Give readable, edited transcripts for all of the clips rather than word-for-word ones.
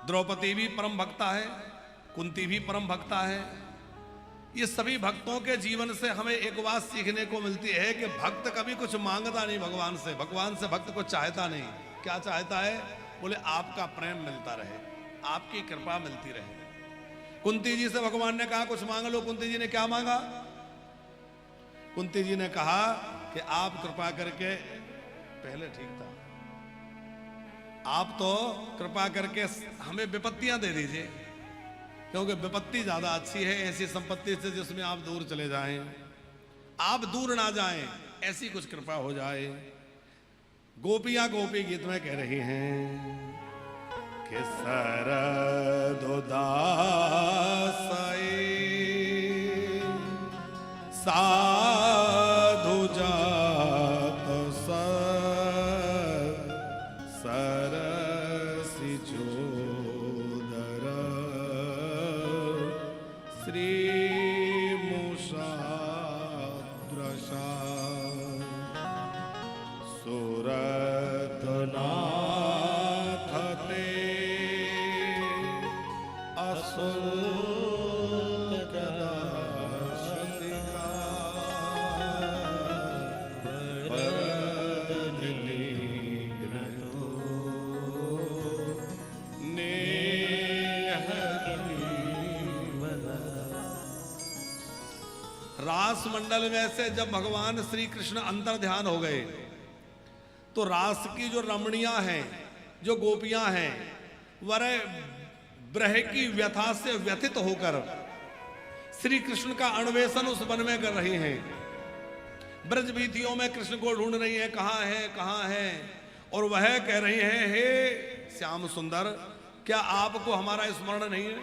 द्रौपदी भी परम भक्ता है, कुंती भी परम भक्ता है। ये सभी भक्तों के जीवन से हमें एक बात सीखने को मिलती है कि भक्त कभी कुछ मांगता नहीं भगवान से भक्त कुछ चाहता नहीं। क्या चाहता है? बोले आपका प्रेम मिलता रहे, आपकी कृपा मिलती रहे। कुंती जी से भगवान ने कहा कुछ मांग लो। कुंती जी ने क्या मांगा? कुंती जी ने कहा कि आप कृपा करके, पहले ठीक था, आप तो कृपा करके हमें विपत्तियां दे दीजिए, क्योंकि विपत्ति ज्यादा अच्छी है ऐसी संपत्ति से जिसमें आप दूर चले जाएं, आप दूर ना जाएं, ऐसी कुछ कृपा हो जाए। गोपियां गोपी गीत में कह रही हैं कि सरद उदासाए साधु जात सरसी चोदर श्री मुषाद्रशा सुरतनाथ ते रास मंडल में से जब भगवान श्री कृष्ण अंतर ध्यान हो गए तो रास की जो रमणियां हैं, जो गोपियां हैं, वह ब्रह की व्यथा से व्यथित होकर श्री कृष्ण का अन्वेषण उस वन में कर रही हैं। ब्रज वीथियों में कृष्ण को ढूंढ रही है, कहां है, और वह कह रही है हे श्याम सुंदर, क्या आपको हमारा स्मरण नहीं है?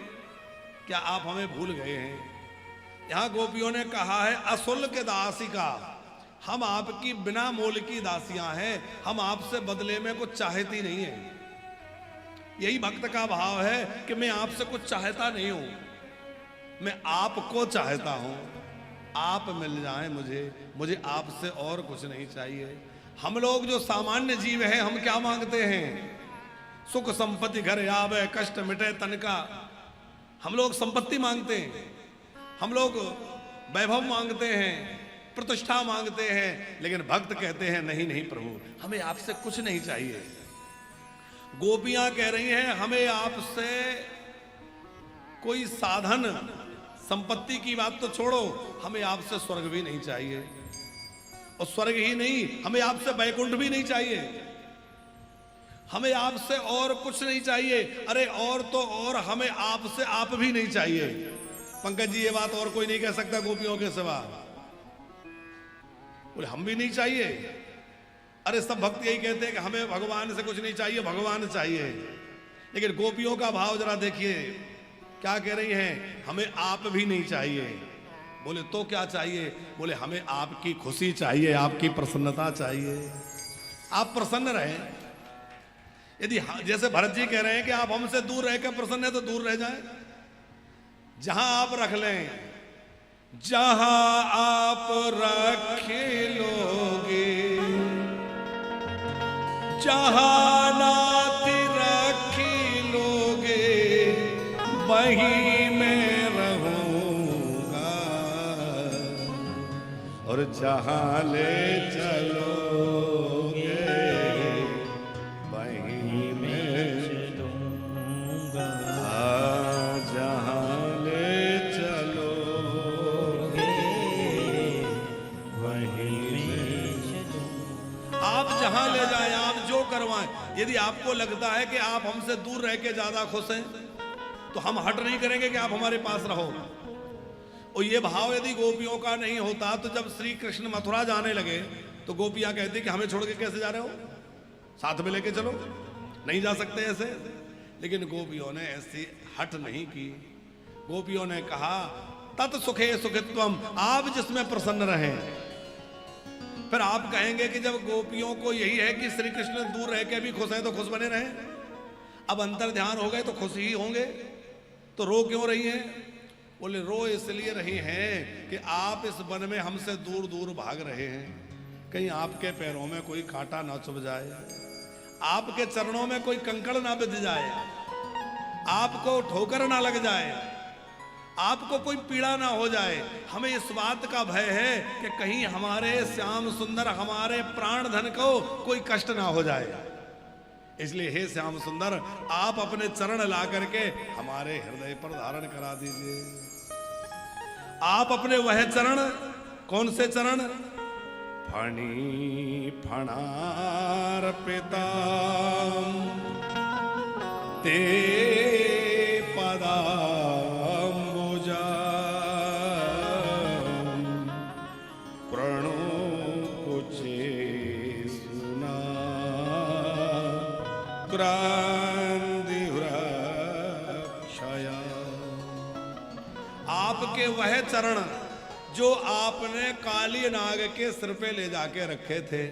क्या आप हमें भूल गए हैं? यहां गोपियों ने कहा है असुल के दासी का, हम आपकी बिना मोल की दासियां हैं, हम आपसे बदले में कुछ चाहती नहीं है। यही भक्त का भाव है कि मैं आपसे कुछ चाहता नहीं हूं, मैं आपको चाहता हूं, आप मिल जाएं मुझे आपसे और कुछ नहीं चाहिए। हम लोग जो सामान्य जीव हैं, हम क्या मांगते हैं? सुख संपत्ति घर आवे, कष्ट मिटे तन का। हम लोग संपत्ति मांगते हैं, हम लोग वैभव मांगते हैं, प्रतिष्ठा मांगते हैं, लेकिन भक्त कहते हैं नहीं प्रभु, हमें आपसे कुछ नहीं चाहिए। गोपियां कह रही हैं हमें आपसे कोई साधन, संपत्ति की बात तो छोड़ो, हमें आपसे स्वर्ग भी नहीं चाहिए, और स्वर्ग ही नहीं, हमें आपसे वैकुंठ भी नहीं चाहिए, हमें आपसे और कुछ नहीं चाहिए। अरे और तो और, हमें आपसे आप भी नहीं चाहिए। पंकज जी, ये बात और कोई नहीं कह सकता गोपियों के सिवा। बोले हम भी नहीं चाहिए। अरे सब भक्त यही कहते हैं कि हमें भगवान से कुछ नहीं चाहिए, भगवान चाहिए, लेकिन गोपियों का भाव जरा देखिए, क्या कह रही हैं? हमें आप भी नहीं चाहिए। बोले तो क्या चाहिए? बोले हमें आपकी खुशी चाहिए, आपकी प्रसन्नता चाहिए, आप प्रसन्न रहें। यदि जैसे भरत जी कह रहे हैं कि आप हमसे दूर रहकर प्रसन्न है तो दूर रह जाएं, जहां आप रख लें, जहां आप रख लोगे, जहां नाती रख लोगे, वहीं मैं रहूंगा, और जहां ले चलोगे वहीं मैं दूंगा, जहां ले चलोगे वहीं मैं दूंगा। आप जहां ले जाएं, आप जो करवाएं, यदि आपको लगता है कि आप हमसे दूर रह के ज्यादा खुश हैं तो हम हट नहीं करेंगे कि आप हमारे पास रहो। और ये भाव यदि गोपियों का नहीं होता तो जब श्री कृष्ण मथुरा जाने लगे तो गोपियां कहती कि हमें छोड़ के कैसे जा रहे हो, साथ में लेके चलो, नहीं जा सकते ऐसे। लेकिन गोपियों ने ऐसी हट नहीं की। गोपियों ने कहा तत् सुखे सुखित्वम, आप जिसमें प्रसन्न रहें। फिर आप कहेंगे कि जब गोपियों को यही है कि श्री कृष्ण दूर रह के भी खुश हैं तो खुश बने रहें, अब अंतर ध्यान हो गए तो खुश ही होंगे, तो रो क्यों रही हैं? बोले रो इसलिए रही हैं कि आप इस वन में हमसे दूर दूर भाग रहे हैं, कहीं आपके पैरों में कोई कांटा ना चुभ जाए, आपके चरणों में कोई कंकड़ ना बिध जाए। आपको ठोकर ना लग जाए, आपको कोई पीड़ा ना हो जाए। हमें इस बात का भय है कि कहीं हमारे श्याम सुंदर, हमारे प्राण धन को कोई कष्ट ना हो जाए। इसलिए हे श्याम सुंदर, आप अपने चरण ला करके हमारे हृदय पर धारण करा दीजिए। आप अपने वह चरण, कौन से चरण? फणी फणार पिता ते पदाम्बुजा प्रणो कुचे सुना क्रांतिवृक्षया। आपके वह चरण जो आपने काली नाग के सिर पे ले जाके रखे थे,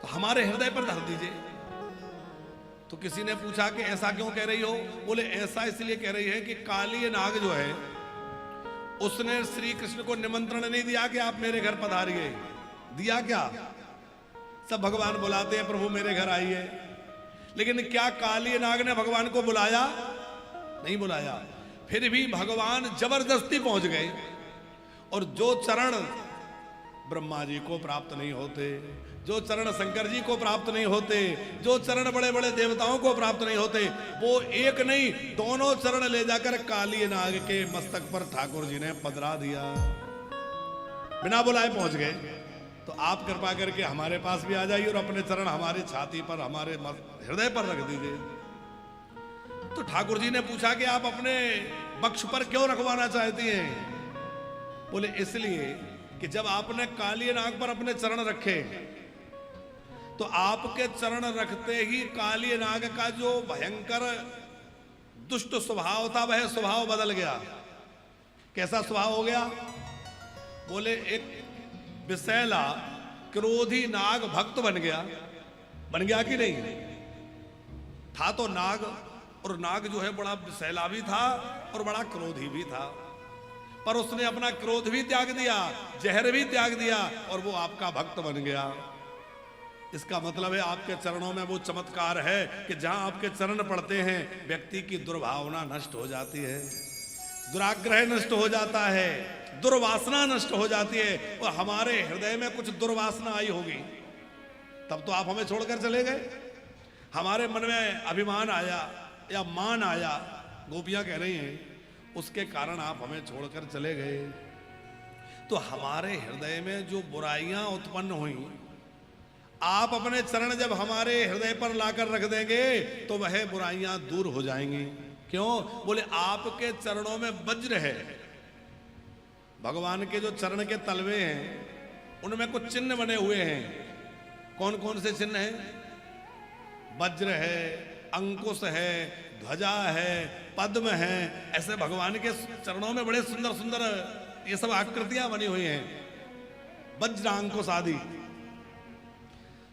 तो हमारे हृदय पर धर दीजिए। तो किसी ने पूछा कि ऐसा क्यों कह रही हो? बोले ऐसा इसलिए कह रही है कि काली नाग जो है उसने श्री कृष्ण को निमंत्रण नहीं दिया कि आप मेरे घर पधारिए। दिया क्या? सब भगवान बुलाते हैं, प्रभु मेरे घर आइए, लेकिन क्या काली नाग ने भगवान को बुलाया? नहीं बुलाया। फिर भी भगवान जबरदस्ती पहुंच गए। और जो चरण ब्रह्मा जी को प्राप्त नहीं होते, जो चरण शंकर जी को प्राप्त नहीं होते, जो चरण बड़े बड़े देवताओं को प्राप्त नहीं होते, वो एक नहीं दोनों चरण ले जाकर काली नाग के मस्तक पर ठाकुर जी ने पधरा दिया। बिना बुलाए पहुंच गए। तो आप कृपा करके हमारे पास भी आ जाइए और अपने चरण हमारी छाती पर, हमारे हृदय पर रख दीजिए। तो ठाकुर जी ने पूछा कि आप अपने वक्ष पर क्यों रखवाना चाहती हैं? बोले इसलिए कि जब आपने काली नाग पर अपने चरण रखे, तो आपके चरण रखते ही काली नाग का जो भयंकर दुष्ट स्वभाव था वह स्वभाव बदल गया। कैसा स्वभाव हो गया? बोले एक विषैला क्रोधी नाग भक्त बन गया। बन गया कि नहीं? था तो नाग, और नाग जो है बड़ा विषैला भी था और बड़ा क्रोधी भी था, पर उसने अपना क्रोध भी त्याग दिया, जहर भी त्याग दिया, और वो आपका भक्त बन गया। इसका मतलब है आपके चरणों में वो चमत्कार है कि जहां आपके चरण पड़ते हैं व्यक्ति की दुर्भावना नष्ट हो जाती है, दुराग्रह नष्ट हो जाता है, दुर्वासना नष्ट हो जाती है। और हमारे हृदय में कुछ दुर्वासना आई होगी तब तो आप हमें छोड़कर चले गए। हमारे मन में अभिमान आया या मान आया, गोपियां कह रही हैं, उसके कारण आप हमें छोड़कर चले गए। तो हमारे हृदय में जो बुराइयां उत्पन्न हुई, आप अपने चरण जब हमारे हृदय पर लाकर रख देंगे तो वह बुराइयां दूर हो जाएंगी। क्यों? बोले आपके चरणों में वज्र है। भगवान के जो चरण के तलवे हैं उनमें कुछ चिन्ह बने हुए हैं। कौन कौन से चिन्ह हैं? वज्र है, अंकुश है, ध्वजा है, पद्म है। ऐसे भगवान के चरणों में बड़े सुंदर सुंदर ये सब आकृतियां बनी हुई हैं, वज्र अंकुश आदि।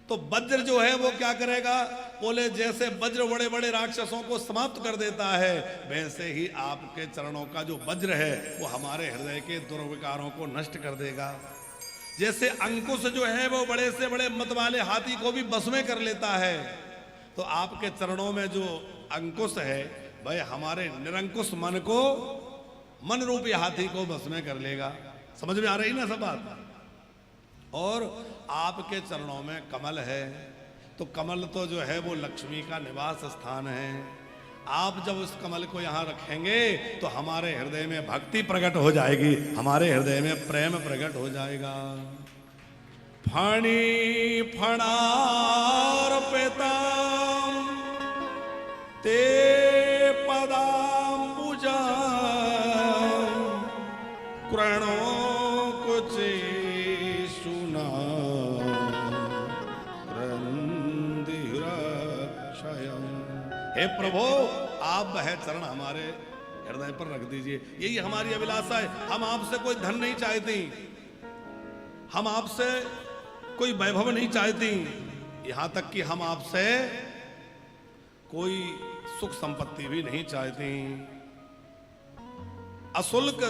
तो वज्र जो है वो क्या करेगा? बोले जैसे वज्र बड़े बड़े राक्षसों को समाप्त कर देता है, वैसे ही आपके चरणों का जो वज्र है वो हमारे हृदय के दुर्विकारों को नष्ट कर देगा। जैसे अंकुश जो है वो बड़े से बड़े मत वाले हाथी को भी बस में कर लेता है, तो आपके चरणों में जो अंकुश है वह हमारे निरंकुश मन को, मन रूपी हाथी को बस में कर लेगा। समझ में आ रही ना सब बात? और आपके चरणों में कमल है, तो कमल तो जो है वो लक्ष्मी का निवास स्थान है। आप जब उस कमल को यहाँ रखेंगे तो हमारे हृदय में भक्ति प्रकट हो जाएगी, हमारे हृदय में प्रेम प्रकट हो जाएगा। फणी फणार्पिता ते पदाम्बुजा कृणो कुचे सुना क्रंदिरक्षयम्। हे प्रभु, आप वह चरण हमारे हृदय पर रख दीजिए। यही हमारी अभिलाषा है। हम आपसे कोई धन नहीं चाहती, हम आपसे कोई वैभव नहीं चाहती, यहां तक कि हम आपसे कोई सुख संपत्ति भी नहीं चाहती। अशुल्क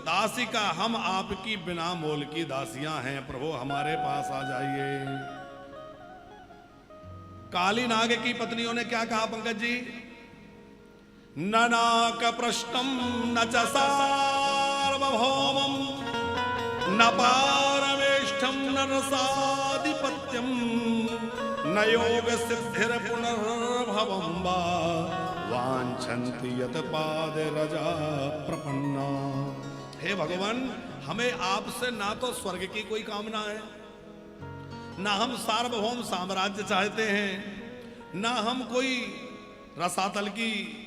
दासी का हम आपकी बिना मोल की दासियां हैं। प्रभु हमारे पास आ जाइए। काली नाग की पत्नियों ने क्या कहा पंकज जी? न नाक प्रश्नम न च सार्वभौमम न पारमेष्ठम न रसाधिपत्यम न योग सिद्धिर पुनर्भवम वा वांछन्ति यत पाद रजा प्रपन्ना। हे भगवान, हमें आपसे ना तो स्वर्ग की कोई कामना है, ना हम सार्वभौम साम्राज्य चाहते हैं, ना हम कोई रसातल की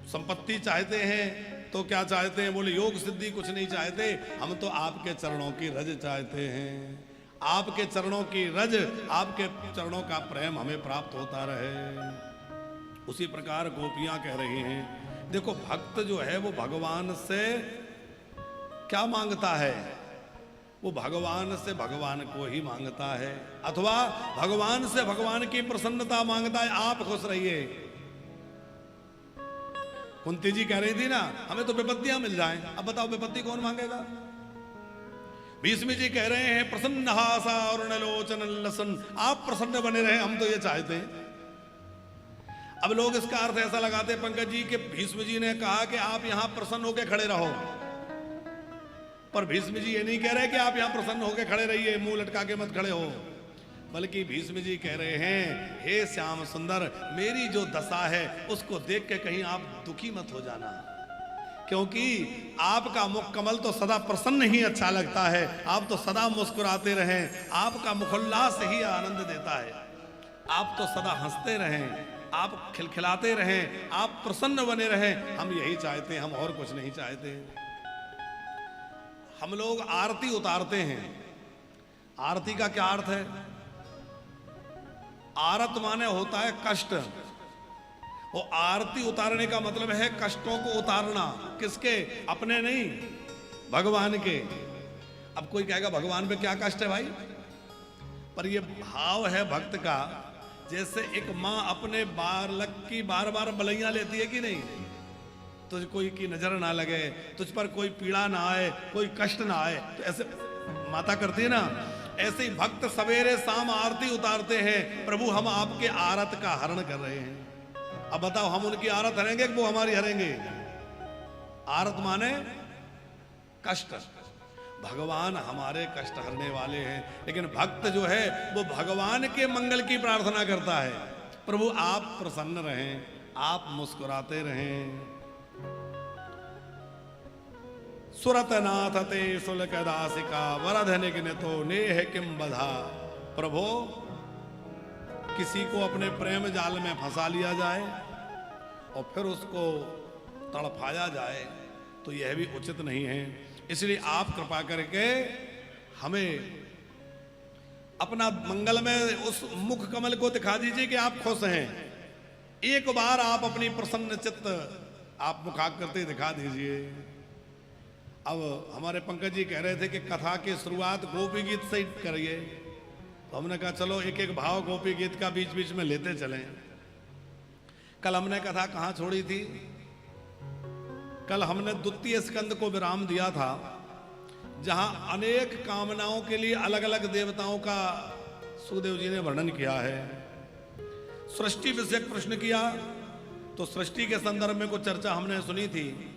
संपत्ति चाहते हैं। तो क्या चाहते हैं? बोले योग सिद्धि कुछ नहीं चाहते, हम तो आपके चरणों की रज चाहते हैं। आपके चरणों की रज, आपके चरणों का प्रेम हमें प्राप्त होता रहे। उसी प्रकार गोपियां कह रही हैं, देखो भक्त जो है वो भगवान से क्या मांगता है? वो भगवान से भगवान को ही मांगता है, अथवा भगवान से भगवान की प्रसन्नता मांगता है। आप खुश रहिए। कुंती जी कह रही थी ना, हमें तो विपत्तियां मिल जाएं। अब बताओ विपत्ति कौन मांगेगा? भीष्म जी कह रहे हैं प्रसन्न हासा और लोचन लसन, आप प्रसन्न बने रहे, हम तो ये चाहते हैं। अब लोग इसका अर्थ ऐसा लगाते पंकज जी कि भीष्म जी ने कहा कि आप यहां प्रसन्न होकर खड़े रहो, पर भीष्म जी ये नहीं कह रहे कि आप यहां प्रसन्न होकर खड़े रहिए, मुंह लटका के मत खड़े हो, बल्कि भीष्म जी कह रहे हैं हे श्याम सुंदर, मेरी जो दशा है उसको देख के कहीं आप दुखी मत हो जाना, क्योंकि आपका मुख कमल तो सदा प्रसन्न ही अच्छा लगता है। आप तो सदा मुस्कुराते रहें, आपका मुखोल्लास ही आनंद देता है। आप तो सदा हंसते रहें, आप खिलखिलाते रहें, आप प्रसन्न बने रहें, हम यही चाहते हैं, हम और कुछ नहीं चाहते। हम लोग आरती उतारते हैं। आरती का क्या अर्थ है? आरत माने होता है कष्ट, और आरती उतारने का मतलब है कष्टों को उतारना। किसके? अपने नहीं, भगवान के। अब कोई कहेगा भगवान पे क्या कष्ट है भाई? पर ये भाव है भक्त का, जैसे एक माँ अपने बालक की बार बार बलैया लेती है कि नहीं, तुझ कोई की नजर ना लगे, तुझ पर कोई पीड़ा ना आए, कोई कष्ट ना आए, तो ऐसे माता करती है ना। ऐसे ही भक्त सवेरे शाम आरती उतारते हैं, प्रभु हम आपके आरत का हरण कर रहे हैं। अब बताओ हम उनकी आरत हरेंगे कि वो हमारी हरेंगे? आरत माने कष्ट, भगवान हमारे कष्ट हरने वाले हैं। लेकिन भक्त जो है वो भगवान के मंगल की प्रार्थना करता है, प्रभु आप प्रसन्न रहें, आप मुस्कुराते रहें। सुरतनाथ ते सुलक दासिका वरधनिग्न तो नेह किम बधा। प्रभो, किसी को अपने प्रेम जाल में फंसा लिया जाए और फिर उसको तड़फाया जाए तो यह भी उचित नहीं है। इसलिए आप कृपा करके हमें अपना मंगल में उस मुख कमल को दिखा दीजिए कि आप खुश हैं। एक बार आप अपनी प्रसन्न चित्त आप मुखाकृति दिखा दीजिए। अब हमारे पंकज जी कह रहे थे कि कथा की शुरुआत गोपी गीत से ही करिए, तो हमने कहा चलो एक एक भाव गोपी गीत का बीच बीच में लेते चलें। कल हमने कथा कहाँ छोड़ी थी? कल हमने द्वितीय स्कंद को विराम दिया था, जहां अनेक कामनाओं के लिए अलग अलग देवताओं का सुखदेव जी ने वर्णन किया है। सृष्टि विषयक प्रश्न किया, तो सृष्टि के संदर्भ में कुछ चर्चा हमने सुनी थी,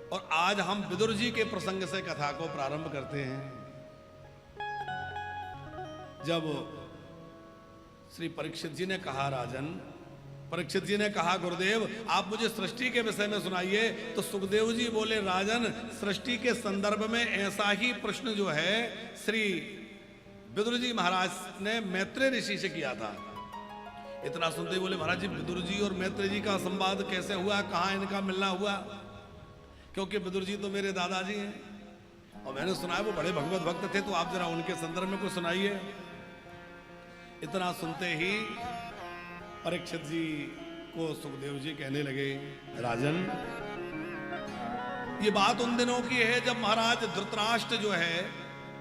और आज हम विदुर जी के प्रसंग से कथा को प्रारंभ करते हैं। जब श्री परीक्षित जी ने कहा, राजन परीक्षित जी ने कहा गुरुदेव आप मुझे सृष्टि के विषय में सुनाइए, तो सुखदेव जी बोले राजन सृष्टि के संदर्भ में ऐसा ही प्रश्न जो है श्री विदुर जी महाराज ने मैत्रेय ऋषि से किया था। इतना सुनते ही बोले महाराज जी विदुर जी और मैत्रेय जी का संवाद कैसे हुआ, कहाँ इनका मिलना हुआ? क्योंकि विदुर जी तो मेरे दादाजी हैं और मैंने सुना है वो बड़े भगवत भक्त थे, तो आप जरा उनके संदर्भ में कुछ सुनाइए। इतना सुनते ही परीक्षित जी को सुखदेव जी कहने लगे, राजन ये बात उन दिनों की है जब महाराज धृतराष्ट्र जो है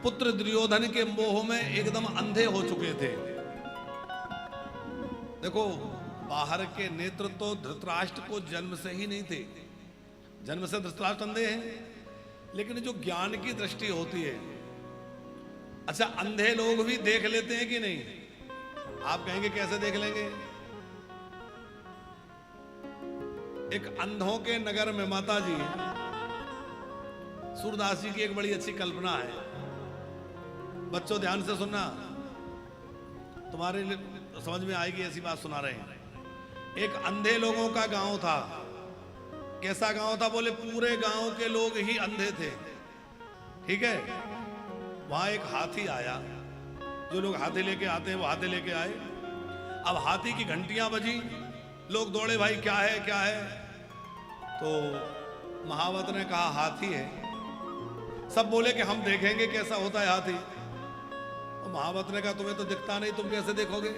पुत्र दुर्योधन के मोह में एकदम अंधे हो चुके थे। देखो बाहर के नेत्र तो धृतराष्ट्र को जन्म से ही नहीं थे, जन्म से धृतराष्ट्र अंधे हैं, लेकिन जो ज्ञान की दृष्टि होती है, अच्छा अंधे लोग भी देख लेते हैं कि नहीं? आप कहेंगे कैसे देख लेंगे? एक अंधों के नगर में माता जी, सूरदास जी की एक बड़ी अच्छी कल्पना है। बच्चों ध्यान से सुनना, तुम्हारे लिए समझ में आएगी, ऐसी बात सुना रहे हैं। एक अंधे लोगों का गांव था। कैसा गांव था? बोले पूरे गांव के लोग ही अंधे थे। ठीक है। वहां एक हाथी आया। जो लोग हाथी लेके आते हैं वो हाथी लेके आए। अब हाथी की घंटियां बजी, लोग दौड़े, भाई क्या है क्या है। तो महावत ने कहा हाथी है। सब बोले कि हम देखेंगे कैसा होता है हाथी। और महावत ने कहा तुम्हें तो दिखता नहीं, तुम कैसे देखोगे,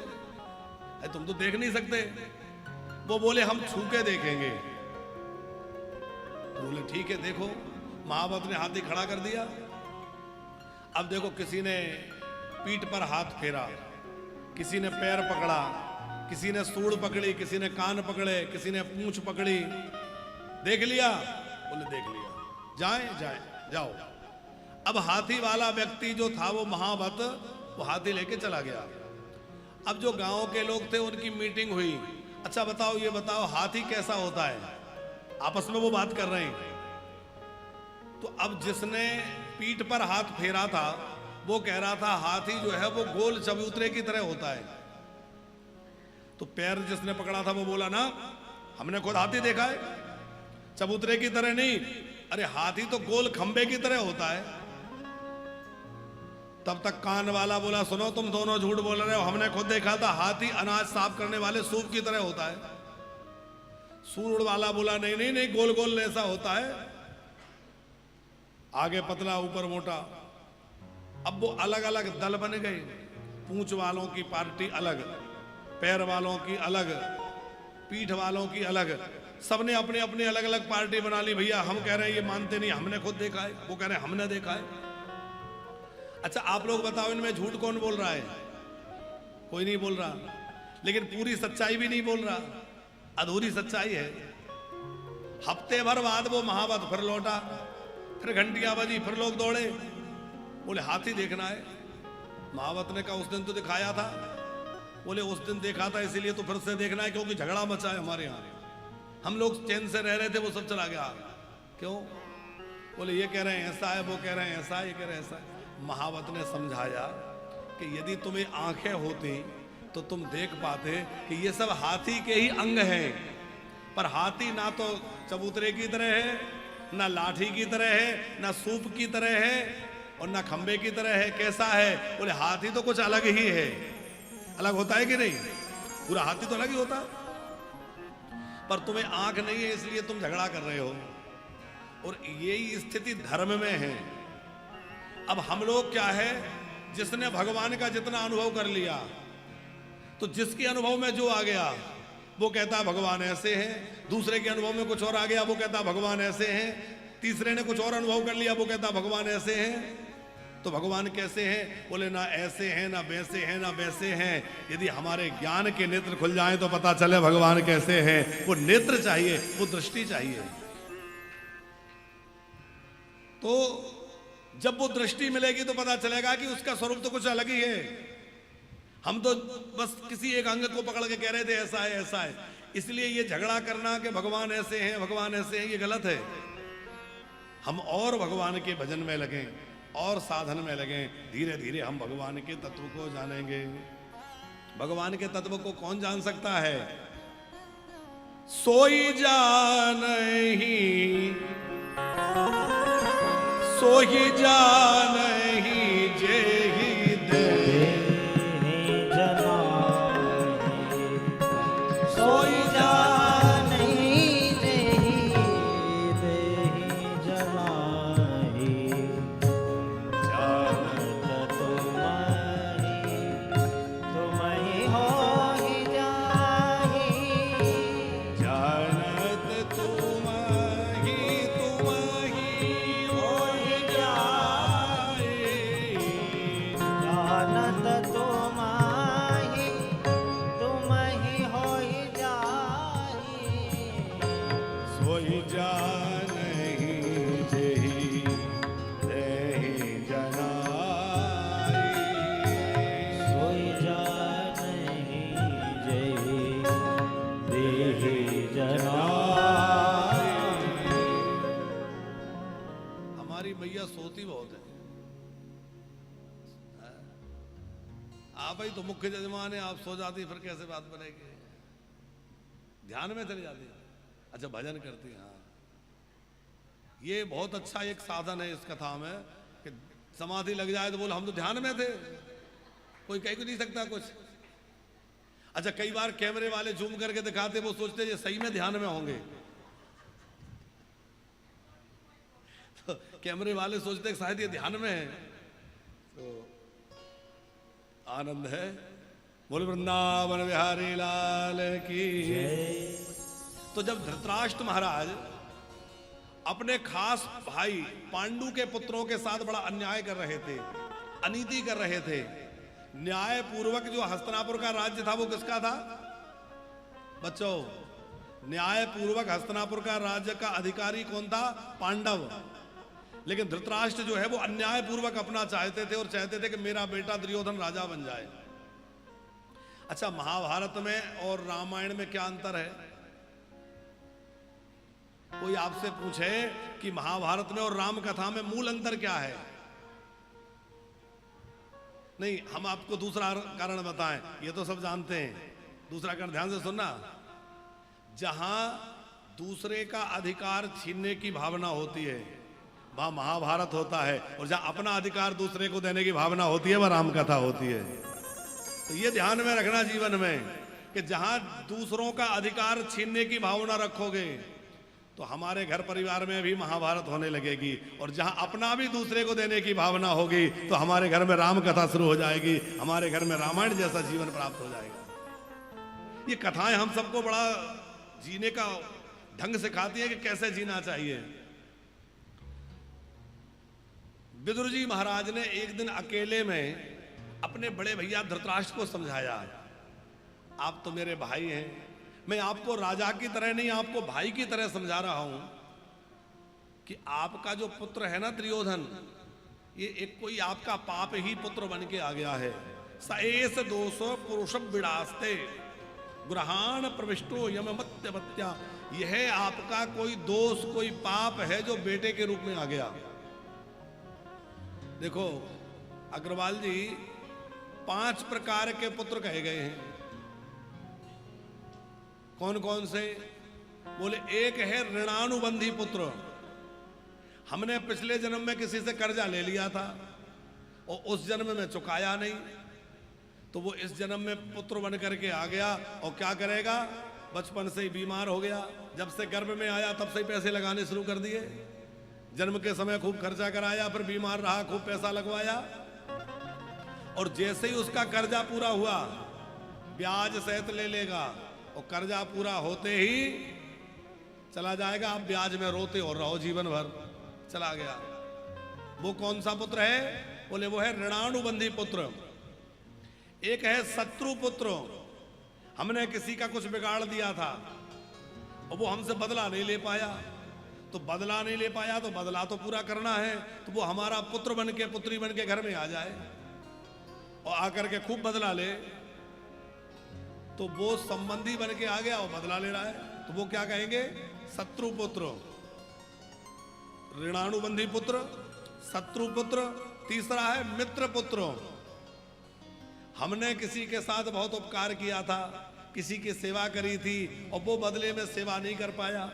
तुम तो देख नहीं सकते। वो बोले हम छू के देखेंगे। तो बोले ठीक है देखो। महावत ने हाथी खड़ा कर दिया। अब देखो, किसी ने पीठ पर हाथ फेरा, किसी ने पैर पकड़ा, किसी ने सूंड पकड़ी, किसी ने कान पकड़े, किसी ने पूंछ पकड़ी। देख लिया? बोले देख लिया। जाए जाओ। अब हाथी वाला व्यक्ति जो था वो महावत, वो हाथी लेके चला गया। अब जो गांव के लोग थे उनकी मीटिंग हुई। अच्छा बताओ, ये बताओ हाथी कैसा होता है? आपस में वो बात कर रहे हैं। तो अब जिसने पीठ पर हाथ फेरा था वो कह रहा था हाथी जो है वो गोल चबूतरे की तरह होता है। तो पैर जिसने पकड़ा था वो बोला ना, हमने खुद हाथी देखा है, चबूतरे की तरह नहीं, अरे हाथी तो गोल खंबे की तरह होता है। तब तक कान वाला बोला सुनो, तुम दोनों झूठ बोल रहे हो, हमने खुद देखा था, हाथी अनाज साफ करने वाले सूप की तरह होता है। सूंड वाला बोला नहीं नहीं नहीं, गोल गोल ऐसा होता है, आगे पतला ऊपर मोटा। अब वो अलग अलग दल बन गए। पूंछ वालों की पार्टी अलग, पैर वालों की अलग, पीठ वालों की अलग, सबने अपने अपने अलग अलग पार्टी बना ली। भैया हम कह रहे हैं ये मानते नहीं, हमने खुद देखा है, वो कह रहे हैं हमने देखा है। अच्छा आप लोग बताओ, इनमें झूठ कौन बोल रहा है? कोई नहीं बोल रहा, लेकिन पूरी सच्चाई भी नहीं बोल रहा, अधूरी सच्चाई है। हफ्ते भर बाद वो महावत फिर लौटा, फिर घंटियां बजी, फिर लोग दौड़े, बोले हाथी देखना है। महावत ने कहा उस दिन तो दिखाया था। बोले उस दिन देखा था इसीलिए तो फिर से देखना है, क्योंकि झगड़ा मचा है हमारे यहाँ, हम लोग चैन से रह रहे थे, वो सब चला गया। क्यों? बोले ये कह रहे हैं ऐसा है, वो कह रहे हैं ऐसा, ये कह रहे हैं ऐसा। महावत ने समझाया कि यदि तुम्हें आंखें होती तो तुम देख पाते कि ये सब हाथी के ही अंग हैं, पर हाथी ना तो चबूतरे की तरह है, ना लाठी की तरह है, ना सूप की तरह है, और ना खंबे की तरह है। कैसा है? बोले हाथी तो कुछ अलग ही है। अलग होता है कि नहीं? पूरा हाथी तो अलग ही होता, पर तुम्हें आंख नहीं है इसलिए तुम झगड़ा कर रहे हो। और यही स्थिति धर्म में है। अब हम लोग क्या है, जिसने भगवान का जितना अनुभव कर लिया, तो जिसके अनुभव में जो आ गया वो कहता भगवान ऐसे है, दूसरे के अनुभव में कुछ और आ गया वो कहता भगवान ऐसे हैं, तीसरे ने कुछ और अनुभव कर लिया वो कहता भगवान ऐसे हैं। तो भगवान कैसे हैं? बोले ना ऐसे हैं, ना वैसे हैं, ना वैसे हैं। यदि हमारे ज्ञान के नेत्र खुल जाएं तो पता चले भगवान कैसे हैं। वो नेत्र चाहिए, वो दृष्टि चाहिए। तो जब वो दृष्टि मिलेगी तो पता चलेगा कि उसका स्वरूप तो कुछ अलग ही है। हम तो बस किसी एक अंग को पकड़ के कह रहे थे ऐसा है ऐसा है। इसलिए ये झगड़ा करना कि भगवान ऐसे हैं भगवान ऐसे हैं, ये गलत है। हम और भगवान के भजन में लगें और साधन में लगें, धीरे धीरे हम भगवान के तत्व को जानेंगे। भगवान के तत्व को कौन जान सकता है? सोई जानहि, सोई जानहि जेहि देहि जनाहि, सोई जानहि जेहि देहि जनाहि, जानत तुम्हि तुम्हि होहि जाहि, जानत तुम्हि तुम्हि होहि जाहि, जानत तुम्हि तुम्हि होहि जाहि, सोई जानहि जेहि देहि जनाहि, सोई जानहि जेहि देहि जनाहि। होती बहुत है। आप ही तो मुख्य जजमान है, आप सो जाती फिर कैसे बात बनेगी? ध्यान में चली जाती। अच्छा भजन करती। हाँ ये बहुत अच्छा एक साधन है इस कथा में कि समाधि लग जाए तो बोल हम तो ध्यान में थे, कोई कह नहीं सकता कुछ। अच्छा कई बार कैमरे वाले जूम करके दिखाते, वो सोचते ये सही में ध्यान में होंगे, तो कैमरे वाले सोचते शायद ये ध्यान में है। तो आनंद है। बोल वृंदावन बिहारी लाल की। तो जब धृतराष्ट्र महाराज अपने खास भाई पांडु के पुत्रों के साथ बड़ा अन्याय कर रहे थे, अनीति कर रहे थे, न्याय पूर्वक जो हस्तिनापुर का राज्य था वो किसका था बच्चों? न्याय पूर्वक हस्तिनापुर का राज्य का अधिकारी कौन था? पांडव। लेकिन धृतराष्ट्र जो है वो अन्याय पूर्वक अपना चाहते थे और चाहते थे कि मेरा बेटा दुर्योधन राजा बन जाए। अच्छा महाभारत में और रामायण में क्या अंतर है? कोई आपसे पूछे कि महाभारत में और राम कथा में मूल अंतर क्या है? नहीं, हम आपको दूसरा कारण बताएं, ये तो सब जानते हैं। दूसरा कारण ध्यान से सुनना। जहां दूसरे का अधिकार छीनने की भावना होती है वहां महाभारत होता है, और जहां अपना अधिकार दूसरे को देने की भावना होती है वह राम कथा होती है। तो ये ध्यान में रखना जीवन में कि जहां दूसरों का अधिकार छीनने की भावना रखोगे तो हमारे घर परिवार में भी महाभारत होने लगेगी, और जहां अपना भी दूसरे को देने की भावना होगी तो हमारे घर में राम कथा शुरू हो जाएगी, हमारे घर में रामायण जैसा जीवन प्राप्त हो जाएगा। ये कथाएं हम सबको बड़ा जीने का ढंग सिखाती है कि कैसे जीना चाहिए। विदुर जी महाराज ने एक दिन अकेले में अपने बड़े भैया धृतराष्ट्र को समझाया, आप तो मेरे भाई हैं, मैं आपको राजा की तरह नहीं आपको भाई की तरह समझा रहा हूं कि आपका जो पुत्र है ना दुर्योधन, ये एक कोई आपका पाप ही पुत्र बन के आ गया है। सएस दोषो पुरुषम विड़ास्ते ग्रहाण प्रविष्टो यम मत्या, यह आपका कोई दोष कोई पाप है जो बेटे के रूप में आ गया। देखो अग्रवाल जी 5 प्रकार के पुत्र कहे गए हैं। कौन कौन से? बोले एक है ऋणानुबंधी पुत्र, हमने पिछले जन्म में किसी से कर्जा ले लिया था और उस जन्म में चुकाया नहीं, तो वो इस जन्म में पुत्र बन करके आ गया और क्या करेगा? बचपन से ही बीमार हो गया, जब से गर्भ में आया तब से ही पैसे लगाने शुरू कर दिए, जन्म के समय खूब खर्चा कराया, फिर बीमार रहा, खूब पैसा लगवाया, और जैसे ही उसका कर्जा पूरा हुआ ब्याज सहित ले लेगा और कर्जा पूरा होते ही चला जाएगा। आप ब्याज में रोते और रहो जीवन भर। चला गया। वो कौन सा पुत्र है? बोले वो है ऋणानुबंधी पुत्र। एक है शत्रु पुत्र, हमने किसी का कुछ बिगाड़ दिया था और वो हमसे बदला नहीं ले पाया, तो बदला नहीं ले पाया तो बदला तो पूरा करना है, तो वो हमारा पुत्र बन के पुत्री बन के घर में आ जाए और आकर के खूब बदला ले, तो वो संबंधी बन के आ गया और बदला ले रहा है, तो वो क्या कहेंगे? शत्रु पुत्र। ऋणानुबंधी पुत्र, शत्रु पुत्र। तीसरा है मित्र पुत्र, हमने किसी के साथ बहुत उपकार किया था, किसी की सेवा करी थी और वो बदले में सेवा नहीं कर पाया,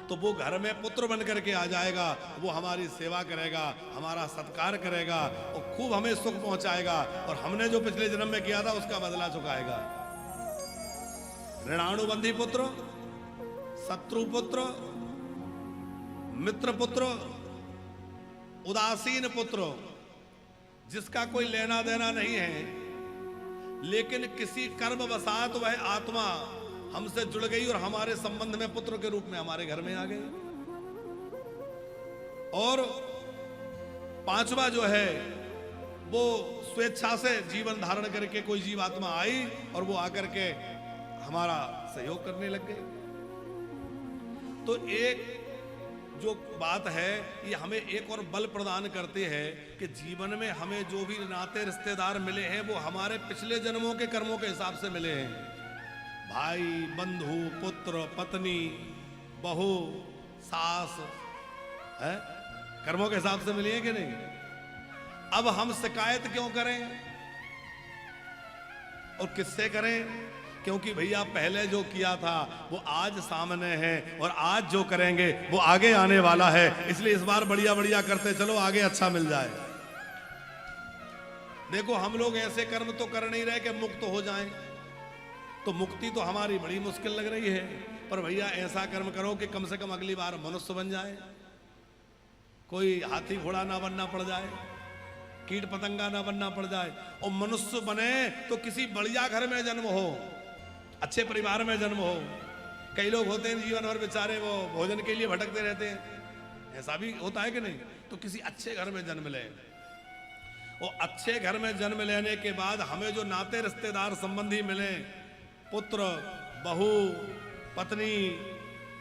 तो वो घर में पुत्र बन करके आ जाएगा, वो हमारी सेवा करेगा, हमारा सत्कार करेगा और खूब हमें सुख पहुंचाएगा, और हमने जो पिछले जन्म में किया था उसका बदला चुकाएगा। ऋणानुबंधी पुत्र, शत्रु पुत्र, मित्र पुत्र, उदासीन पुत्र, जिसका कोई लेना देना नहीं है, लेकिन किसी कर्मवशात वह आत्मा हमसे जुड़ गई और हमारे संबंध में पुत्र के रूप में हमारे घर में आ गई। और 5वां जो है वो स्वेच्छा से जीवन धारण करके कोई जीवात्मा आई और वो आकर के हमारा सहयोग करने लग गए। तो एक जो बात है ये हमें एक और बल प्रदान करते हैं कि जीवन में हमें जो भी नाते रिश्तेदार मिले हैं वो हमारे पिछले जन्मों के कर्मों के हिसाब से मिले हैं। भाई, बंधु, पुत्र, पत्नी, बहू, सास है, कर्मों के हिसाब से मिली है कि नहीं? अब हम शिकायत क्यों करें और किससे करें? क्योंकि भैया पहले जो किया था वो आज सामने है और आज जो करेंगे वो आगे आने वाला है। इसलिए इस बार बढ़िया बढ़िया करते चलो, आगे अच्छा मिल जाए। देखो हम लोग ऐसे कर्म तो कर नहीं रहे कि मुक्त हो जाएं, तो मुक्ति तो हमारी बड़ी मुश्किल लग रही है। पर भैया ऐसा कर्म करो कि कम से कम अगली बार मनुष्य बन जाए, कोई हाथी घोड़ा ना बनना पड़ जाए, कीट पतंगा ना बनना पड़ जाए। और मनुष्य बने तो किसी बढ़िया घर में जन्म हो, अच्छे परिवार में जन्म हो। कई लोग होते हैं जीवन भर बेचारे वो भोजन के लिए भटकते रहते हैं, ऐसा भी होता है कि नहीं? तो किसी अच्छे घर में जन्म लें। और अच्छे घर में जन्म लेने के बाद हमें जो नाते रिश्तेदार संबंधी मिले, पुत्र बहू पत्नी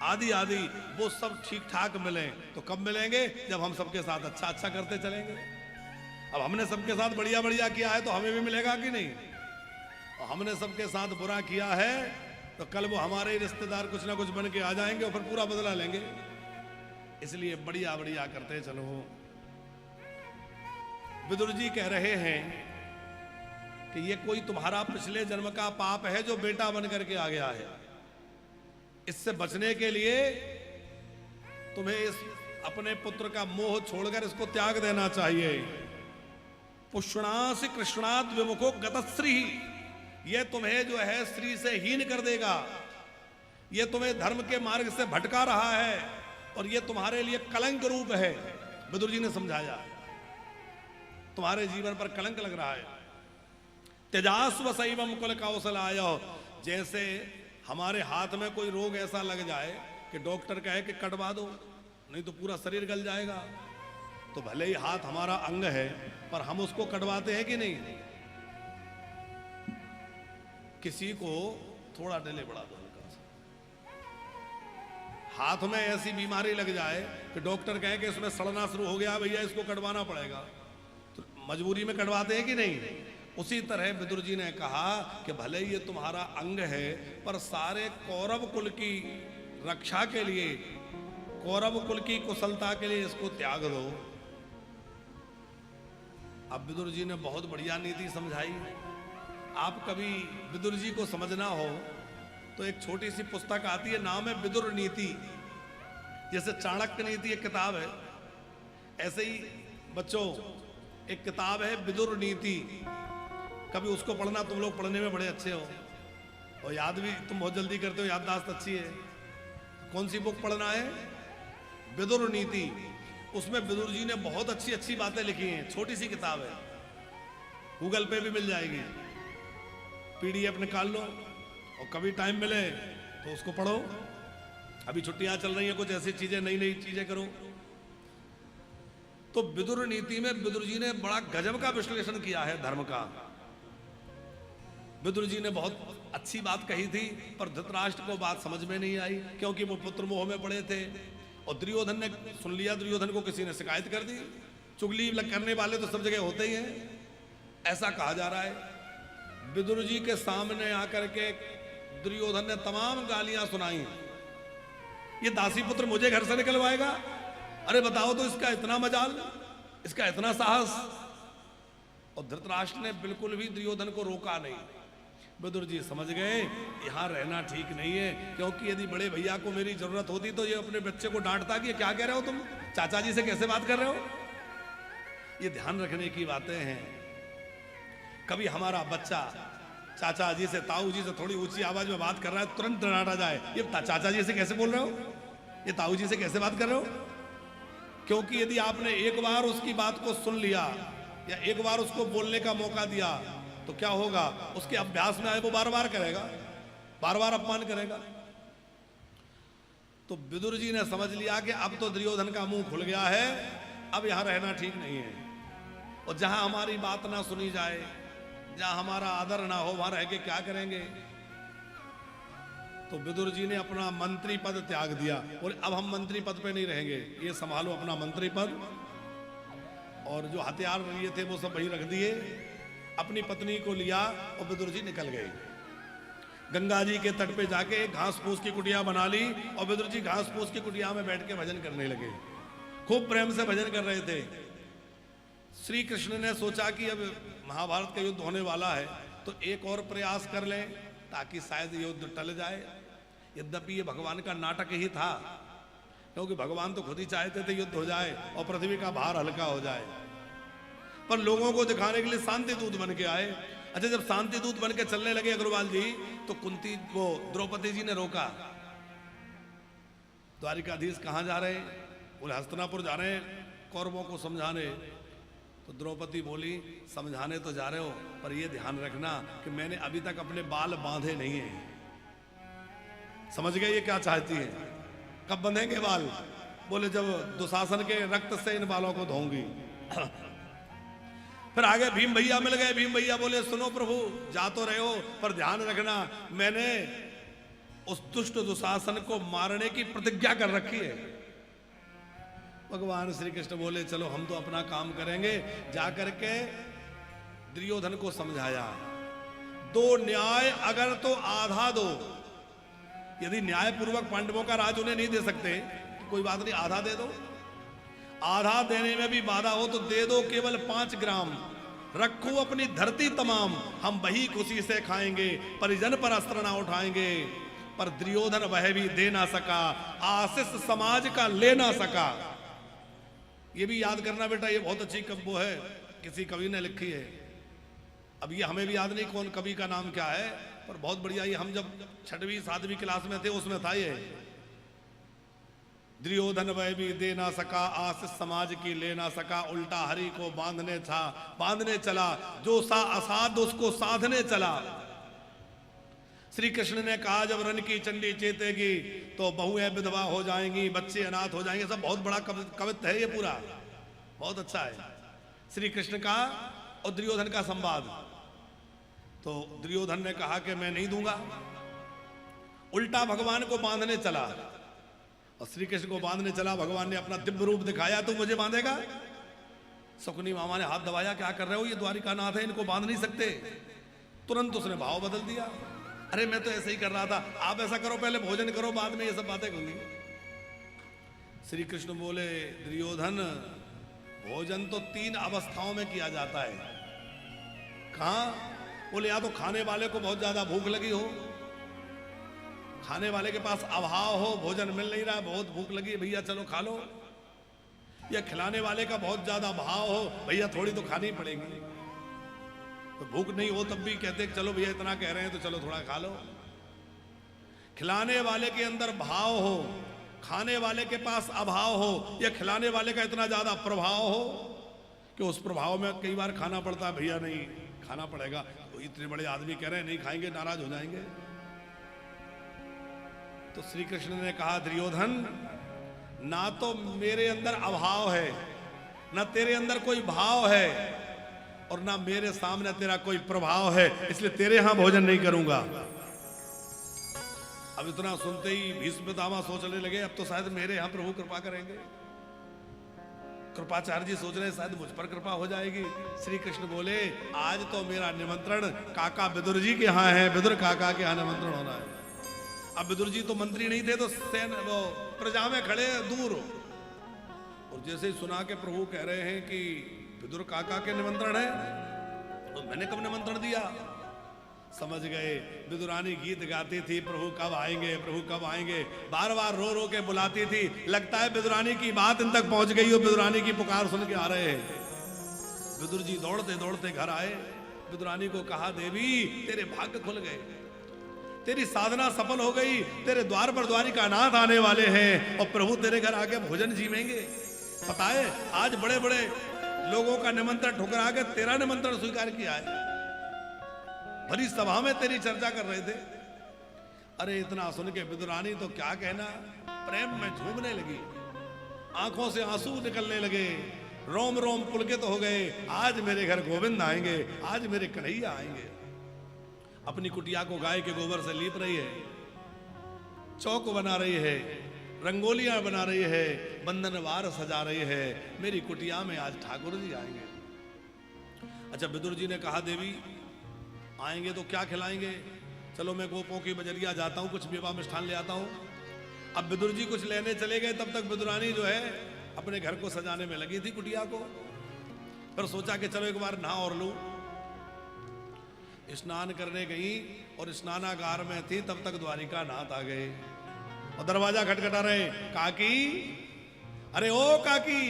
आदि आदि, वो सब ठीक ठाक मिले। तो कब मिलेंगे? जब हम सबके साथ अच्छा अच्छा करते चलेंगे। अब हमने सबके साथ बढ़िया बढ़िया किया है तो हमें भी मिलेगा कि नहीं? और हमने सबके साथ बुरा किया है तो कल वो हमारे ही रिश्तेदार कुछ ना कुछ बन के आ जाएंगे और फिर पूरा बदला लेंगे। इसलिए बढ़िया बढ़िया करते चलो। विदुर जी कह रहे हैं कि ये कोई तुम्हारा पिछले जन्म का पाप है जो बेटा बन करके आ गया है। इससे बचने के लिए तुम्हें इस अपने पुत्र का मोह छोड़कर इसको त्याग देना चाहिए। पुष्णासि कृष्णाद विमुखो गतश्री, ये तुम्हें जो है श्री से हीन कर देगा। ये तुम्हें धर्म के मार्ग से भटका रहा है और ये तुम्हारे लिए कलंक रूप है। विदुर जी ने समझाया तुम्हारे जीवन पर कलंक लग रहा है। तेजास्व शैवम कुल कौशलाय, जैसे हमारे हाथ में कोई रोग ऐसा लग जाए कि डॉक्टर कहे कि कटवा दो नहीं तो पूरा शरीर गल जाएगा, तो भले ही हाथ हमारा अंग है पर हम उसको कटवाते हैं कि नहीं? किसी को थोड़ा डेले बढ़ा दो, हाथ में ऐसी बीमारी लग जाए कि डॉक्टर कहे कि इसमें सड़ना शुरू हो गया, भैया इसको कटवाना पड़ेगा, तो मजबूरी में कटवाते हैं कि नहीं? उसी तरह विदुर जी ने कहा कि भले ये तुम्हारा अंग है पर सारे कौरव कुल की रक्षा के लिए, कौरव कुल की कुशलता के लिए इसको त्याग दो। अब विदुर जी ने बहुत बढ़िया नीति समझाई। आप कभी विदुर जी को समझना हो तो एक छोटी सी पुस्तक आती है, नाम है विदुर नीति। जैसे चाणक्य नीति एक किताब है, ऐसे ही बच्चों एक किताब है विदुर नीति। कभी उसको पढ़ना, तुम लोग पढ़ने में बड़े अच्छे हो और याद भी तुम बहुत जल्दी करते हो, याददाश्त अच्छी है। कौन सी बुक पढ़ना है? विदुर नीति। उसमें विदुर जी ने बहुत अच्छी अच्छी बातें लिखी हैं। छोटी सी किताब है, गूगल पे भी मिल जाएगी, PDF निकाल लो और कभी टाइम मिले तो उसको पढ़ो। अभी छुट्टियां चल रही हैं, कुछ ऐसी चीजें नई नई चीजें करो। तो विदुर नीति में विदुर जी ने बड़ा गजब का विश्लेषण किया है धर्म का। विदुर जी ने बहुत अच्छी बात कही थी पर धृतराष्ट्र को बात समझ में नहीं आई, क्योंकि वो पुत्र मोह में पड़े थे। और दुर्योधन ने सुन लिया, दुर्योधन को किसी ने शिकायत कर दी। चुगली करने वाले तो सब जगह होते ही हैं, ऐसा कहा जा रहा है। विदुर जी के सामने आकर के दुर्योधन ने तमाम गालियां सुनाई। ये दासी पुत्र मुझे घर से निकलवाएगा? अरे बताओ तो, इसका इतना मजाल, इसका इतना साहस। और धृतराष्ट्र ने बिल्कुल भी दुर्योधन को रोका नहीं। विदुर जी समझ गए यहां रहना ठीक नहीं है, क्योंकि यदि बड़े भैया को मेरी जरूरत होती तो ये अपने बच्चे को डांटता कि क्या कह रहे हो तुम, चाचा जी से कैसे बात कर रहे हो। ये ध्यान रखने की बातें हैं। कभी हमारा बच्चा चाचा जी से, ताऊ जी से थोड़ी ऊंची आवाज में बात कर रहा है, तुरंत डांटा जाए, ये चाचा जी से कैसे बोल रहे हो, ये ताऊ जी से कैसे बात कर रहे हो। क्योंकि यदि आपने एक बार उसकी बात को सुन लिया या एक बार उसको बोलने का मौका दिया तो क्या होगा, उसके अभ्यास में आए वो बार बार करेगा, बार बार अपमान करेगा। तो विदुर जी ने समझ लिया कि अब तो दुर्योधन का मुंह खुल गया है, अब यहां रहना ठीक नहीं है। और जहां हमारी बात ना सुनी जाए, जहां हमारा आदर ना हो, वहां रह के क्या करेंगे। तो विदुर जी ने अपना मंत्री पद त्याग दिया और अब हम मंत्री पद पे नहीं रहेंगे, ये संभालो अपना मंत्री पद। और जो हथियार लिए थे वो सब वहीं रख दिए, अपनी पत्नी को लिया और विदुर जी निकल गए। गंगा जी के तट पे जाके घास फूस की कुटिया बना ली और विदुर जी घास फूस की कुटिया में बैठ के भजन करने लगे। खूब प्रेम से भजन कर रहे थे। श्री कृष्ण ने सोचा कि अब महाभारत का युद्ध होने वाला है तो एक और प्रयास कर लें ताकि शायद युद्ध टल जाए। यद्यपि ये भगवान का नाटक ही था, क्योंकि भगवान तो खुद ही चाहते थे युद्ध हो जाए और पृथ्वी का भार हल्का हो जाए, पर लोगों को दिखाने के लिए शांति दूत बन के आए। अच्छा, जब शांति दूत बन के चलने लगे अग्रवाल जी, तो कुंती वो द्रौपदी जी ने रोका। द्वारिकाधीश कहाँ जा रहे हैं? बोले हस्तिनापुर जा रहे हैं कौरवों को समझाने। तो द्रौपदी बोली समझाने तो जा रहे हो, पर ये ध्यान रखना कि मैंने अभी तक अपने बाल बांधे नहीं हैं। समझ गए ये क्या चाहती है? कब बंधेंगे बाल? बोले जब दुशासन के रक्त से इन बालों को धोऊंगी। फिर आगे भीम भैया मिल गए। भीम भैया बोले सुनो प्रभु, जा तो रहे हो पर ध्यान रखना, मैंने उस दुष्ट दुशासन को मारने की प्रतिज्ञा कर रखी है। भगवान श्री कृष्ण बोले चलो हम तो अपना काम करेंगे। जाकर के दुर्योधन को समझाया, दो न्याय अगर तो आधा दो। यदि न्याय पूर्वक पांडवों का राज उन्हें नहीं दे सकते तो कोई बात नहीं, आधा दे दो। आधा देने में भी बाधा हो तो दे दो, केवल 5 ग्राम रखो अपनी धरती तमाम, हम वही खुशी से खाएंगे, परिजन पर अस्त्र ना उठाएंगे। पर दुर्योधन वह भी दे ना सका, आशीष समाज का ले ना सका। ये भी याद करना बेटा, ये बहुत अच्छी वो है, किसी कवि ने लिखी है। अब ये हमें भी याद नहीं कौन कवि का नाम क्या है, पर बहुत बढ़िया। ये हम जब 6वीं 7वीं क्लास में थे उसमें था ये। दुर्योधन वह भी दे ना सका, आशीष समाज की ले ना सका, उल्टा हरि को बांधने चला, जो सा असाध उसको साधने चला। श्री कृष्ण ने कहा जब रन की चंडी चेतेगी तो बहुएं विधवा हो जाएंगी, बच्चे अनाथ हो जाएंगे। सब बहुत बड़ा कवित्व है ये पूरा, बहुत अच्छा है। श्री कृष्ण का और दुर्योधन का संवाद। तो दुर्योधन ने कहा कि मैं नहीं दूंगा, उल्टा भगवान को बांधने चला। और श्री कृष्ण को बांधने चला, भगवान ने अपना दिव्य रूप दिखाया, तू मुझे बांधेगा? शकुनी मामा ने हाथ दबाया, क्या कर रहे हो, ये द्वारिका नाथ है, इनको बांध नहीं सकते। तुरंत उसने भाव बदल दिया, अरे मैं तो ऐसे ही कर रहा था, आप ऐसा करो पहले भोजन करो, बाद में ये सब बातें होंगी। श्री कृष्ण बोले दुर्योधन भोजन तो 3 अवस्थाओं में किया जाता है। कहां? बोले या तो खाने वाले को बहुत ज्यादा भूख लगी हो, खाने वाले के पास अभाव हो, भोजन मिल नहीं रहा, बहुत भूख लगी, भैया चलो खा लो। या खिलाने वाले का बहुत ज्यादा भाव हो, भैया थोड़ी तो खानी पड़ेगी। तो भूख नहीं हो तब भी कहते चलो भैया इतना कह रहे हैं तो चलो थोड़ा खा लो। खिलाने वाले के अंदर भाव हो, खाने वाले के पास अभाव हो, या खिलाने वाले का इतना ज्यादा प्रभाव हो कि उस प्रभाव में कई बार खाना पड़ता है, भैया नहीं खाना पड़ेगा, तो इतने बड़े आदमी कह रहे हैं नहीं खाएंगे, नाराज हो जाएंगे। तो श्री कृष्ण ने कहा दुर्योधन ना तो मेरे अंदर अभाव है, ना तेरे अंदर कोई भाव है, और ना मेरे सामने तेरा कोई प्रभाव है, इसलिए तेरे यहां भोजन नहीं करूंगा। अब इतना सुनते ही भीष्म पितामह सोचने लगे अब तो शायद मेरे यहां प्रभु कृपा करेंगे। कृपाचार्य जी सोच रहे शायद मुझ पर कृपा हो जाएगी। श्री कृष्ण बोले आज तो मेरा निमंत्रण काका विदुर जी के यहाँ है, विदुर काका के यहाँ निमंत्रण होना है। अब विदुर जी तो मंत्री नहीं थे, तो वो प्रजा में खड़े दूर, और जैसे ही सुना के प्रभु कह रहे हैं कि विदुर काका के निमंत्रण है, तो मैंने कब निमंत्रण दिया? समझ गए। विदुरानी गीत गाती थी प्रभु कब आएंगे, प्रभु कब आएंगे, बार बार रो रो के बुलाती थी। लगता है विदुरानी की बात इन तक पहुंच गई हो, विदुरानी की पुकार सुन के आ रहे हैं। विदुर जी दौड़ते दौड़ते घर आए, विदुरानी को कहा देवी तेरे भाग्य खुल गए, तेरी साधना सफल हो गई, तेरे द्वार पर द्वारिका नाथ आने वाले हैं और प्रभु तेरे घर आके भोजन जीवेंगे। पता है आज बड़े बड़े लोगों का निमंत्रण ठुकरा के तेरा निमंत्रण स्वीकार किया है, भरी सभा में तेरी चर्चा कर रहे थे। अरे इतना सुन के विदुरानी तो क्या कहना, प्रेम में झूमने लगी, आंखों से आंसू निकलने लगे, रोम रोम पुलकित हो गए। आज मेरे घर गोविंद आएंगे, आज मेरे कन्हैया आएंगे। अपनी कुटिया को गाय के गोबर से लीप रही है, चौक बना रही है, रंगोलियां बना रही है, बंधनवार सजा रही है। मेरी कुटिया में आज ठाकुर जी आएंगे। अच्छा विदुर जी ने कहा देवी आएंगे तो क्या खिलाएंगे? चलो मैं गोपों की बजरिया जाता हूँ, कुछ मेवा मिष्ठान ले आता हूँ। अब विदुर जी कुछ लेने चले गए, तब तक विदुरानी जो है अपने घर को सजाने में लगी थी कुटिया को। फिर सोचा कि चलो एक बार नहा और लूं। स्नान करने गई और स्नानागार में थी, तब तक द्वारिका नाथ आ गए और दरवाजा खटखटा रहे, काकी, अरे ओ काकी।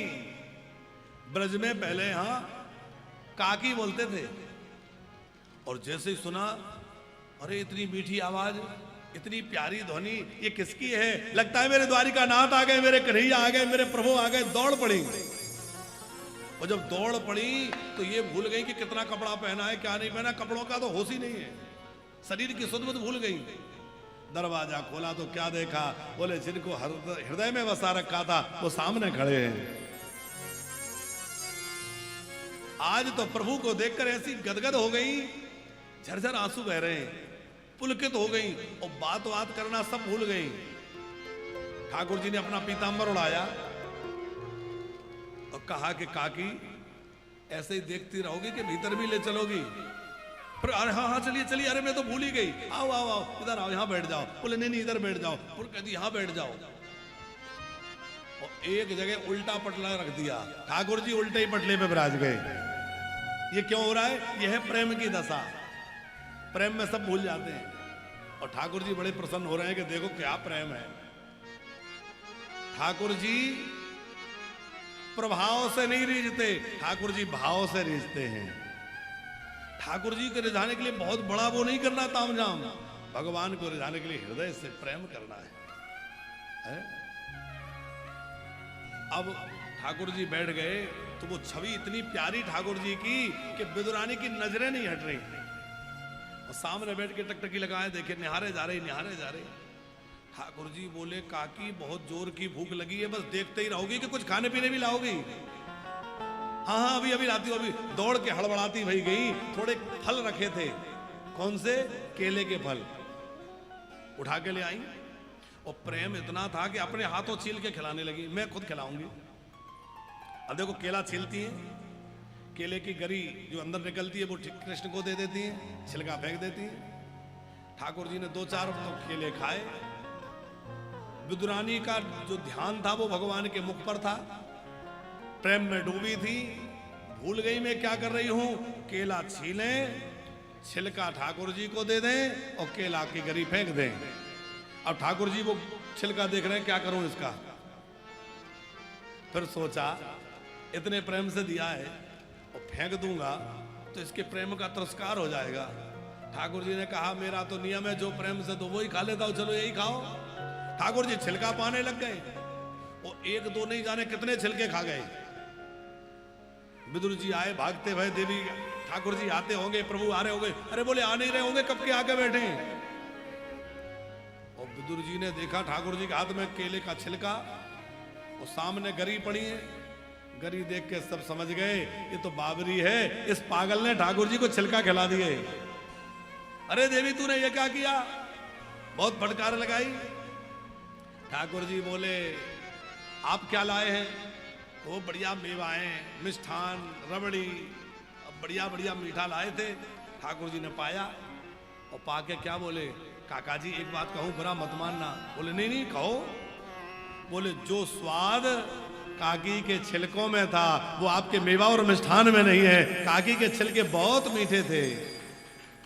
ब्रज में पहले यहां काकी बोलते थे, और जैसे ही सुना, अरे इतनी मीठी आवाज, इतनी प्यारी ध्वनि, ये किसकी है? लगता है मेरे द्वारिका नाथ आ गए, मेरे कन्हैया आ गए, मेरे प्रभु आ गए। दौड़ पड़ी, और जब दौड़ पड़ी तो ये भूल गई कि कितना कपड़ा पहना है, क्या नहीं पहना। कपड़ों का तो होश ही नहीं है, शरीर की सुध-बुध भूल गई। दरवाजा खोला तो क्या देखा? बोले जिनको हृदय में बसा रखा था वो सामने खड़े हैं। आज तो प्रभु को देखकर ऐसी गदगद हो गई, झरझर आंसू बह रहे हैं, पुलकित हो गई और बात करना सब भूल गई। ठाकुर जी ने अपना पीतांबर उड़ाया और कहा कि काकी ऐसे ही देखती रहोगी कि भीतर भी ले चलोगी? फिर अरे हाँ चलिए चलिए, अरे मैं तो भूल ही गई, आओ आओ आओ, इधर आओ, यहाँ बैठ जाओ। बोले नहीं इधर बैठ जाओ। फिर कहती यहाँ बैठ जाओ, और एक जगह उल्टा पटला रख दिया। ठाकुर जी उल्टे ही पटले पे विराज गए। ये क्यों हो रहा है? यह है प्रेम की दशा। प्रेम में सब भूल जाते हैं, और ठाकुर जी बड़े प्रसन्न हो रहे हैं कि देखो क्या प्रेम है। ठाकुर जी प्रभाव से नहीं रीझते, ठाकुर जी भाव से रीझते हैं। ठाकुर जी को रिझाने के लिए बहुत बड़ा वो नहीं करना तामझाम, भगवान को रिझाने के लिए हृदय से प्रेम करना है? अब ठाकुर जी बैठ गए तो वो छवि इतनी प्यारी ठाकुर जी की कि विदुरानी की नजरें नहीं हट रही, और सामने बैठ के टकटकी लगाए देखे, निहारे जा रहे। ठाकुर जी बोले, काकी बहुत जोर की भूख लगी है, बस देखते ही रहोगी कि कुछ खाने पीने भी लाओगी? हाँ अभी लाती हूँ। अभी दौड़ के हड़बड़ाती भई गई, थोड़े फल रखे थे। कौन से? केले के फल उठा के ले आई, और प्रेम इतना था कि अपने हाथों छील के खिलाने लगी, मैं खुद खिलाऊंगी। अब देखो केला छीलती है, केले की गरी जो अंदर निकलती है वो कृष्ण को दे देती है, छिलका फेंक देती है। ठाकुर जी ने 2-4 तो केले खाए। विदुरानी का जो ध्यान था वो भगवान के मुख पर था, प्रेम में डूबी थी, भूल गई मैं क्या कर रही हूं। केला छीलें, छिलका ठाकुर जी को दे दें और केला की गरी फेंक दें। अब ठाकुर जी वो छिलका देख रहे हैं, क्या करूं इसका? फिर सोचा इतने प्रेम से दिया है और फेंक दूंगा तो इसके प्रेम का तिरस्कार हो जाएगा। ठाकुर जी ने कहा मेरा तो नियम है, जो प्रेम से तो वही खा लेता हूं, चलो यही खाओ। ठाकुर जी छिलका पाने लग गए, और 1-2 नहीं जाने कितने छिलके खा गए। विदुर जी आए भागते हुए, देवी ठाकुर जी आते होंगे, प्रभु आ रहे होंगे। अरे बोले आ नहीं रहे होंगे, कब के आके बैठे। और विदुर जी ने देखा ठाकुर जी के हाथ में केले का छिलका, और सामने गरी पड़ी है। गरी देख के सब समझ गए ये तो बाबरी है, इस पागल ने ठाकुर जी को छिलका खिला दिए। अरे देवी तूने ये क्या किया? बहुत फटकार लगाई। ठाकुर जी बोले आप क्या लाए हैं? वो बढ़िया मेवाएं, मिष्ठान, रबड़ी, बढ़िया बढ़िया मीठा लाए थे। ठाकुर जी ने पाया और पाके क्या बोले, काका जी एक बात कहूं, बुरा मत मानना। बोले नहीं नहीं कहो। बोले जो स्वाद काकी के छिलकों में था वो आपके मेवा और मिष्ठान में नहीं है। काकी के छिलके बहुत मीठे थे।